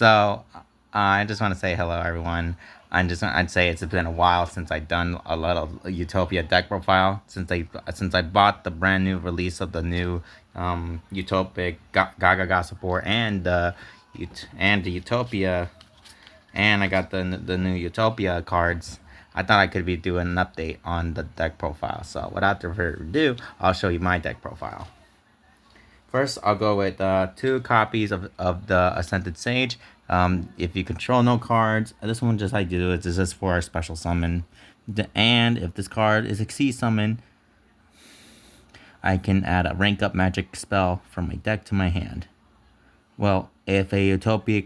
So I just want to say hello, everyone. I'd say it's been a while since I've done a lot of Utopia deck profile since I bought the brand new release of the new Utopic Gaga support and the Utopia, and I got the new Utopia cards. I thought I could be doing an update on the deck profile. So without further ado, I'll show you my deck profile. First, I'll go with 2 copies of the Ascended Sage. If you control no cards, this one just I do is just for a special summon. And if this card is Exceed Summon, I can add a rank up magic spell from my deck to my hand. Well, if a Utopia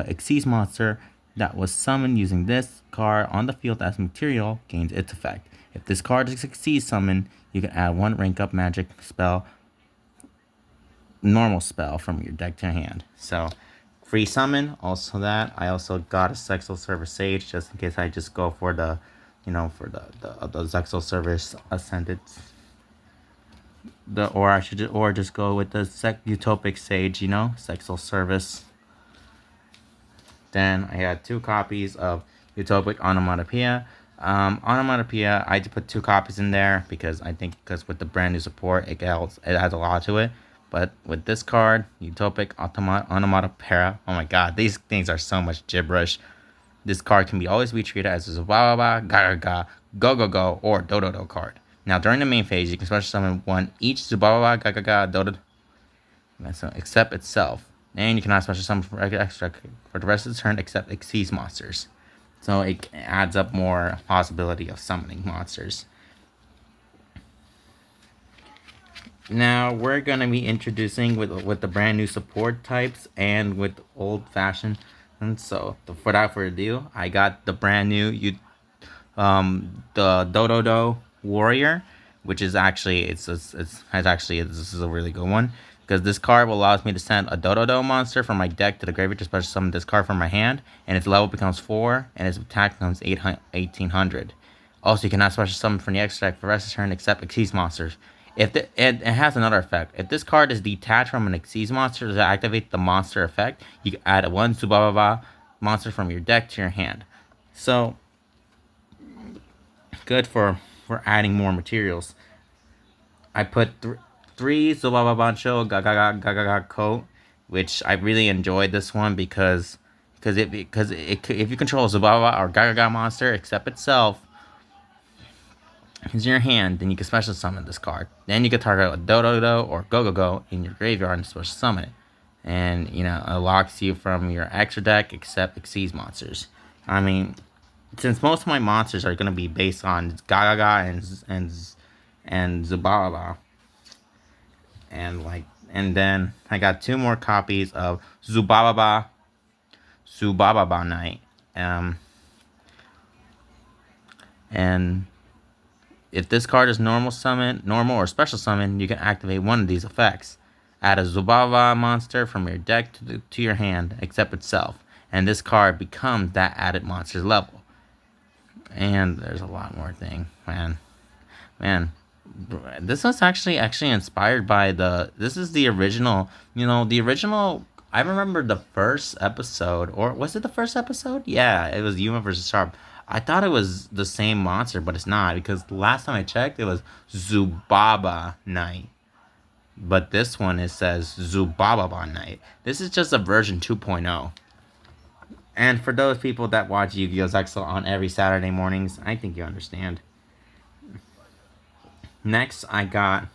Exceeds monster that was summoned using this card on the field as material gains its effect. If this card is Exceed Summon, you can add 1 rank up magic spell normal spell from your deck to hand. So free summon, also that. I also got a Zexal Service Sage just in case I just go for the Zexal Service Ascended. Or just go with the Utopic Sage, Zexal Service. Then I had 2 copies of Utopic Onomatopoeia. Onomatopoeia, I put 2 copies in there because with the brand new support, it adds a lot to it. But with this card, Utopic Onomatopoeia, oh my god, these things are so much gibberish. This card can always be treated as a Baba, Gaga, Go Go Go, or Dodo card. Now, during the main phase, you can special summon 1 each Zubaba, Gaga, Dodo, except itself. And you cannot special summon for extra for the rest of the turn except Exceeds monsters. So it adds up more possibility of summoning monsters. Now we're gonna be introducing with the brand new support types and with old fashioned. And so without further ado, I got the brand new the Dodo Warrior, which is actually this is a really good one because this card will allows me to send a Dodo monster from my deck to the graveyard to special summon this card from my hand, and its level becomes 4 and its attack becomes 1800. Also, you cannot special summon from the extra deck for the rest of the turn except Exceeds monsters. It has another effect. If this card is detached from an Exceeds monster to activate the monster effect, you can add 1 Subaba monster from your deck to your hand. So good for adding more materials. I put 3 Subaba Bancho Gaga coat, which I really enjoyed this one because if you control a Subaba or Gaga monster except itself is in your hand, then you can special summon this card. Then you can target a Dodo or Go in your graveyard and special summon it. And, it locks you from your extra deck except Exceeds monsters. I mean, since most of my monsters are going to be based on Gaga and Zubaba. And then I got 2 more copies of Subaba Knight. And if this card is normal or special summon, you can activate 1 of these effects. Add a Zubaba monster from your deck to your hand, except itself, and this card becomes that added monster's level. And there's a lot more thing, man. This was actually inspired by this is the original, I remember the first episode, or was it the first episode? Yeah, it was Yuma versus Sharp. I thought it was the same monster, but it's not, because the last time I checked, it was Subaba Knight. But this one, it says Zubaba Knight. This is just a version 2.0. And for those people that watch Yu-Gi-Oh! Zexal on every Saturday mornings, I think you understand. Next, I got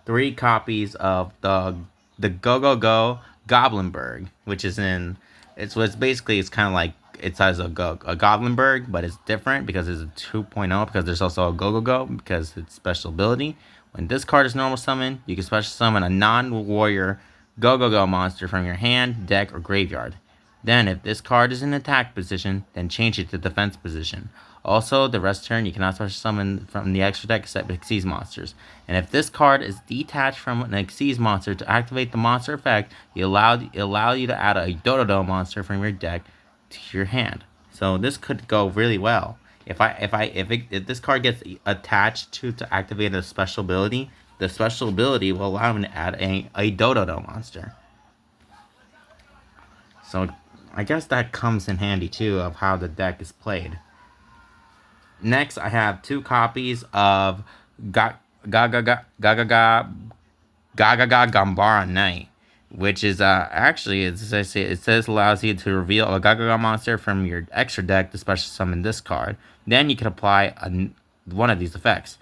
3 copies of the Go Goblinberg, which is it's kind of like it's as a Goblinberg, but it's different because it's a 2.0 because there's also a Go because it's special ability. When this card is normal summon, you can special summon a non-warrior Go monster from your hand, deck, or graveyard. Then, if this card is in attack position, then change it to defense position. Also, the rest turn, you cannot special summon from the extra deck except Exceeds monsters. And if this card is detached from an Exceeds monster to activate the monster effect, it allow you to add a Dodo monster from your deck to your hand. So this could go really well. If this card gets attached to activate a special ability, the special ability will allow me to add a Dodo monster. So I guess that comes in handy too of how the deck is played. Next, I have 2 copies of Ga Ga Ga Ga Ga Ga Ga Ga Ga Ga Gambara Knight, which is actually it says allows you to reveal a Ga Ga Ga monster from your extra deck to special summon this card. Then you can apply one of these effects.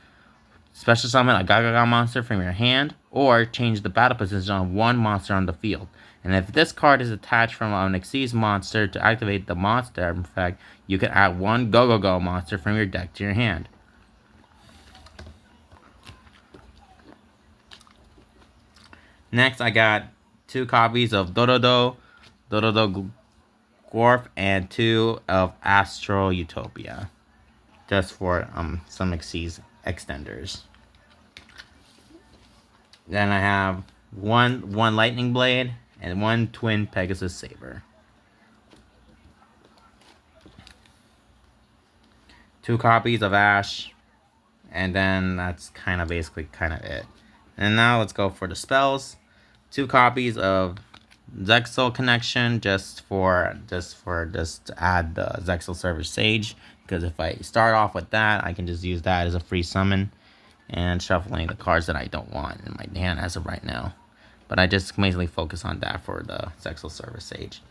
Special summon a Ga Ga Ga monster from your hand, or change the battle position on one monster on the field. And if this card is attached from an Xyz monster to activate the monster effect, you can add one Go Go Go monster from your deck to your hand. Next, I got 2 copies of Dododo Gorf, and 2 of Astro Utopia, just for some Xyz extenders. Then I have one Lightning Blade and 1 Twin Pegasus Saber. 2 copies of Ash, and then that's basically it. And now let's go for the spells. 2 copies of Zexal Connection, just to add the Zexal Service Sage, because if I start off with that, I can just use that as a free summon and shuffling the cards that I don't want in my hand as of right now. But I just mainly focus on that for the Zexal Service Sage.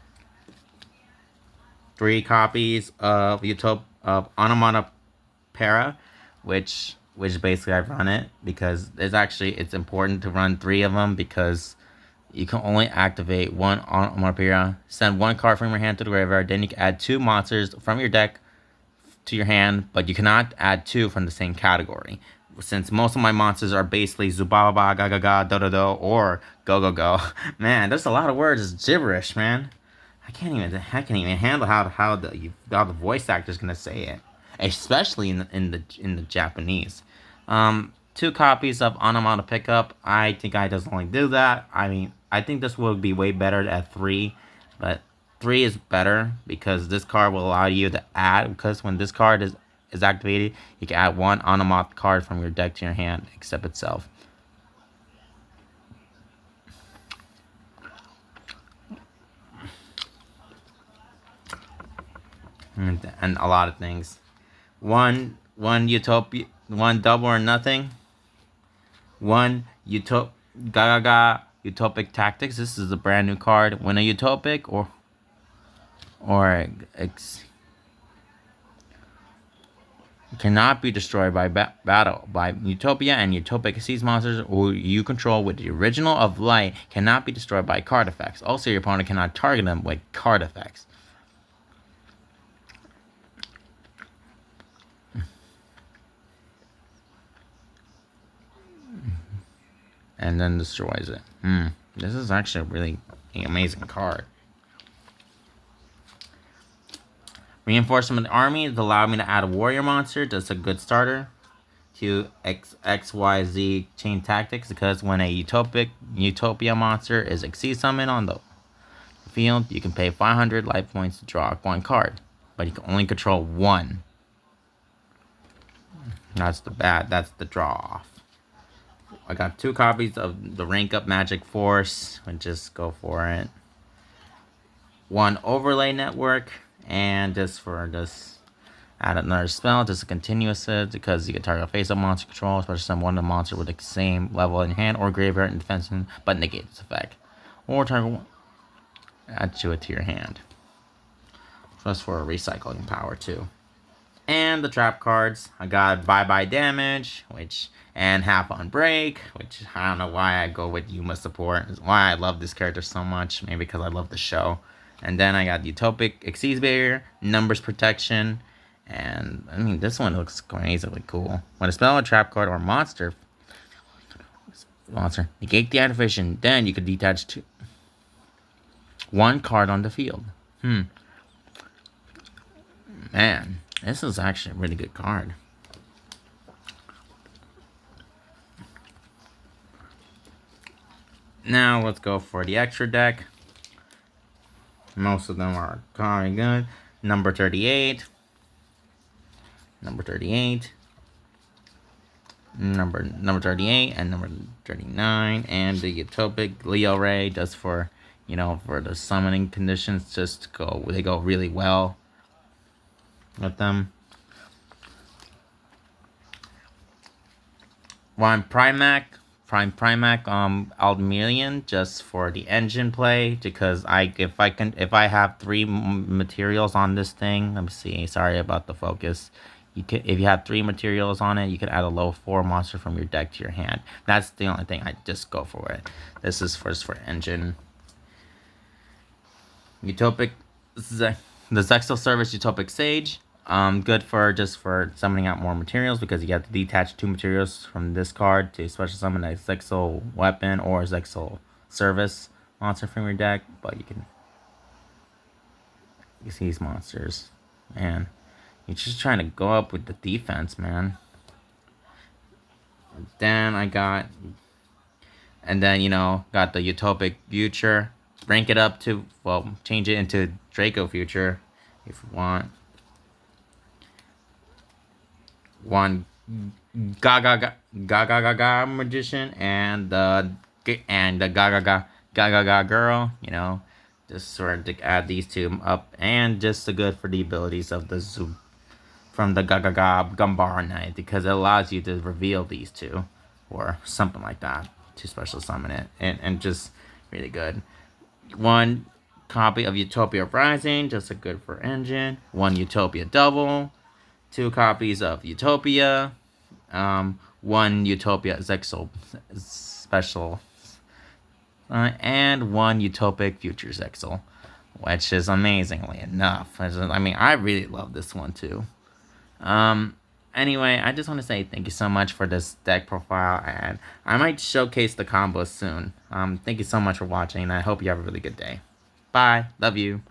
3 copies of Onomatopoeia, which basically I run it because it's important to run 3 of them, because you can only activate 1 Onomatopoeia, send 1 card from your hand to the graveyard, then you can add 2 monsters from your deck to your hand, but you cannot add 2 from the same category. Since most of my monsters are basically Zubaba, Ga Ga Ga, Do Do Do, or Go Go Go. Man, there's a lot of words. It's gibberish, man. I can't even handle how the voice actor's gonna say it, especially in the Japanese. 2 copies of Onomata Pickup. I think I just only do that. I mean, I think this would be way better at 3, but 3 is better because this card will allow you to add. Because when this card is activated, you can add 1 Onomata card from your deck to your hand, except itself. And a lot of things. One Utopia, 1 Double or Nothing. 1 Ga Ga Ga Utopic Tactics. This is a brand new card. When a Utopic cannot be destroyed by battle by Utopia and Utopic Xyz monsters who you control with the original of Light cannot be destroyed by card effects. Also, your opponent cannot target them with card effects. And then destroys it. This is actually a really amazing card. Reinforcement Army has allowed me to add a warrior monster. That's a good starter to XYZ chain tactics, because when a Utopia monster is Xyz summoned on the field, you can pay 500 life points to draw 1 card, but you can only control 1. That's the draw off. I got 2 copies of the Rank Up Magic Force, and just go for it. 1 Overlay Network, and just add another spell, just a continuous it, because you can target a face-up monster control, especially some one of the monster with the same level in hand or graveyard in defense, but negate this effect. Or target one, add to it to your hand. Just for a recycling power too. And the trap cards, I got Bye Damage, and Half on Break, which I don't know why I go with Yuma support. It's why I love this character so much, maybe because I love the show. And then I got Utopic Xyz Barrier, Numbers Protection, and I mean, this one looks crazily cool. When a spell, a trap card, or monster negate the activation, then you can detach 1 card on the field. Man, this is actually a really good card. Now let's go for the extra deck. Most of them are kind of good. Number 38. Number 38. Number 38 and number 39. And the Utopic Leo Ray, just for, for the summoning conditions, they go really well with them. One Primac, Aldmelian, just for the engine play, because if I have three materials on this thing, let me see, sorry about the focus. If you have three materials on it, you can add a low 4 monster from your deck to your hand. That's the only thing I just go for it. This is first for engine. Utopic, the Zexal Service Utopic Sage. Good for summoning out more materials, because you have to detach 2 materials from this card to special summon a Zexal weapon or Zexal Service monster from your deck. But you see these monsters, man. You're just trying to go up with the defense, man. Then got the Utopic Future. Rank it up to, change it into Draco Future if you want. One Gaga Magician and the Gaga Girl, just sort of to add these two up, and just the good for the abilities of the Zoo from the Gaga Gambara Knight, because it allows you to reveal these two or something like that to special summon it, and just really good. One copy of Utopia Rising, just a good for engine. One Utopia Double. 2 copies of Utopia. 1 Utopia Zexal Special. And 1 Utopic Future Zexal. Which is amazingly enough. I really love this one too. Anyway, I just want to say thank you so much for this deck profile, and I might showcase the combos soon. Thank you so much for watching, and I hope you have a really good day. Bye. Love you.